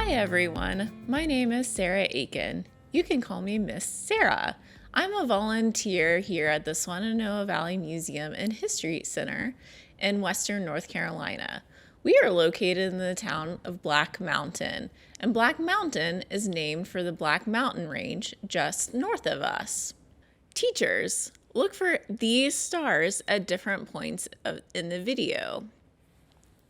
Hi everyone, my name is Sarah Aiken. You can call me Miss Sarah. I'm a volunteer here at the Swannanoa Valley Museum and History Center in Western North Carolina. We are located in the town of Black Mountain, and Black Mountain is named for the Black Mountain Range just north of us. Teachers, look for these stars at different points in the video.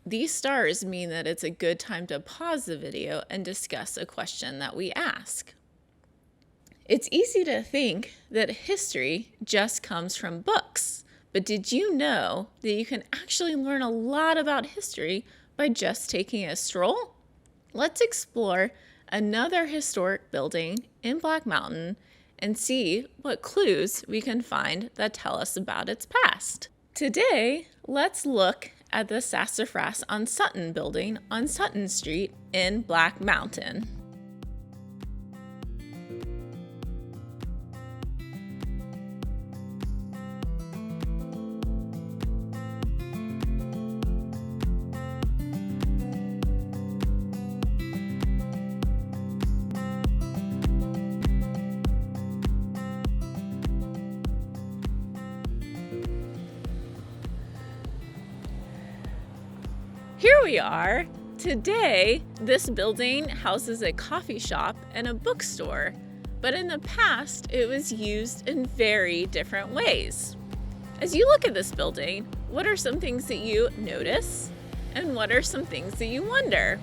These stars mean that it's a good time to pause the video and discuss a question that we ask. It's easy to think that history just comes from books, but did you know that you can actually learn a lot about history by just taking a stroll? Let's explore another historic building in Black Mountain and see what clues we can find that tell us about its past. Today, let's look at the Sassafras on Sutton building on Sutton Street in Black Mountain. Here we are. Today, this building houses a coffee shop and a bookstore, but in the past, it was used in very different ways. As you look at this building, what are some things that you notice, and what are some things that you wonder?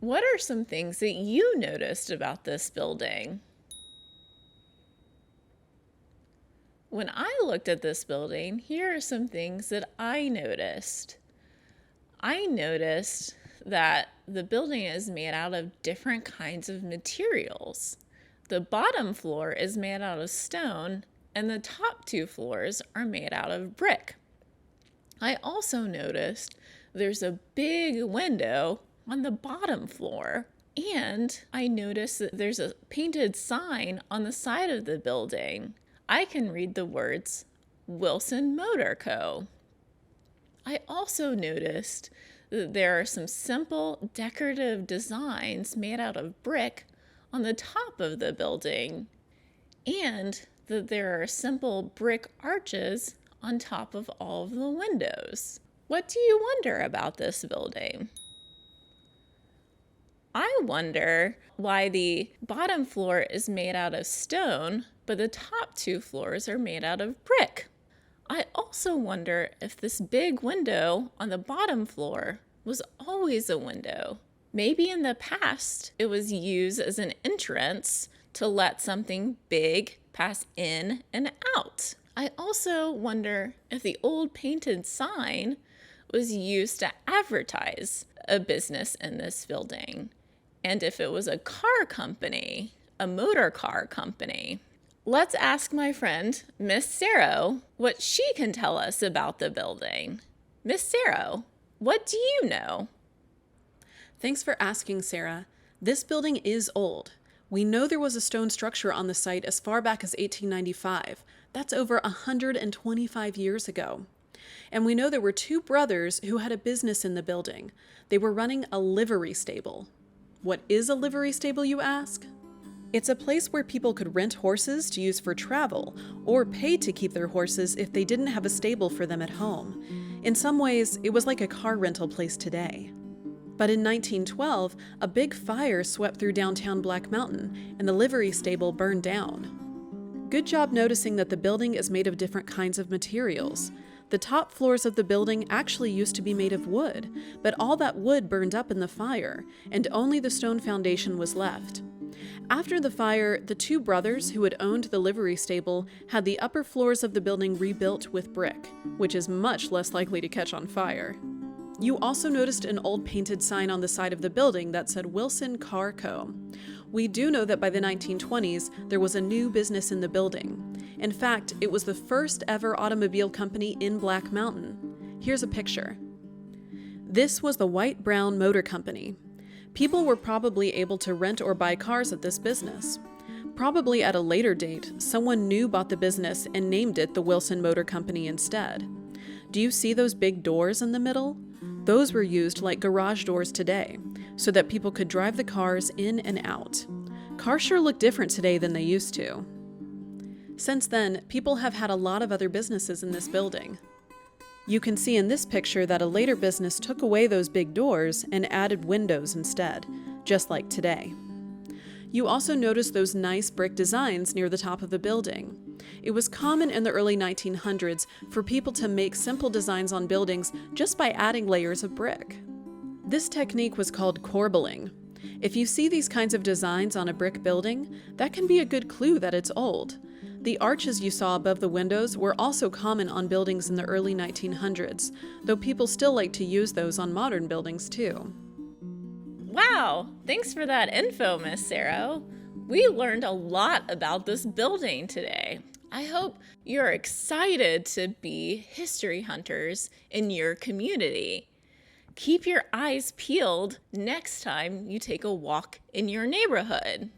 What are some things that you noticed about this building? When I looked at this building, here are some things that I noticed. I noticed that the building is made out of different kinds of materials. The bottom floor is made out of stone, and the top two floors are made out of brick. I also noticed there's a big window on the bottom floor, and I noticed that there's a painted sign on the side of the building. I can read the words Wilson Motor Co. I also noticed that there are some simple decorative designs made out of brick on the top of the building, and that there are simple brick arches on top of all of the windows. What do you wonder about this building? I wonder why the bottom floor is made out of stone, but the top two floors are made out of brick. I also wonder if this big window on the bottom floor was always a window. Maybe in the past it was used as an entrance to let something big pass in and out. I also wonder if the old painted sign was used to advertise a business in this building, and if it was a car company, a motor car company. Let's ask my friend, Miss Sarah, what she can tell us about the building. Miss Sarah, what do you know? Thanks for asking, Sarah. This building is old. We know there was a stone structure on the site as far back as 1895. That's over 125 years ago. And we know there were two brothers who had a business in the building. They were running a livery stable. What is a livery stable, you ask? It's a place where people could rent horses to use for travel, or pay to keep their horses if they didn't have a stable for them at home. In some ways, it was like a car rental place today. But in 1912, a big fire swept through downtown Black Mountain, and the livery stable burned down. Good job noticing that the building is made of different kinds of materials. The top floors of the building actually used to be made of wood, but all that wood burned up in the fire, and only the stone foundation was left. After the fire, the two brothers who had owned the livery stable had the upper floors of the building rebuilt with brick, which is much less likely to catch on fire. You also noticed an old painted sign on the side of the building that said Wilson Car Co. We do know that by the 1920s, there was a new business in the building. In fact, it was the first ever automobile company in Black Mountain. Here's a picture. This was the White Brown Motor Company. People were probably able to rent or buy cars at this business. Probably at a later date, someone new bought the business and named it the Wilson Motor Company instead. Do you see those big doors in the middle? Those were used like garage doors today, so that people could drive the cars in and out. Cars sure look different today than they used to. Since then, people have had a lot of other businesses in this building. You can see in this picture that a later business took away those big doors and added windows instead, just like today. You also notice those nice brick designs near the top of the building. It was common in the early 1900s for people to make simple designs on buildings just by adding layers of brick. This technique was called corbelling. If you see these kinds of designs on a brick building, that can be a good clue that it's old. The arches you saw above the windows were also common on buildings in the early 1900s, though people still like to use those on modern buildings too. Wow, thanks for that info, Miss Sarah. We learned a lot about this building today. I hope you're excited to be history hunters in your community. Keep your eyes peeled next time you take a walk in your neighborhood.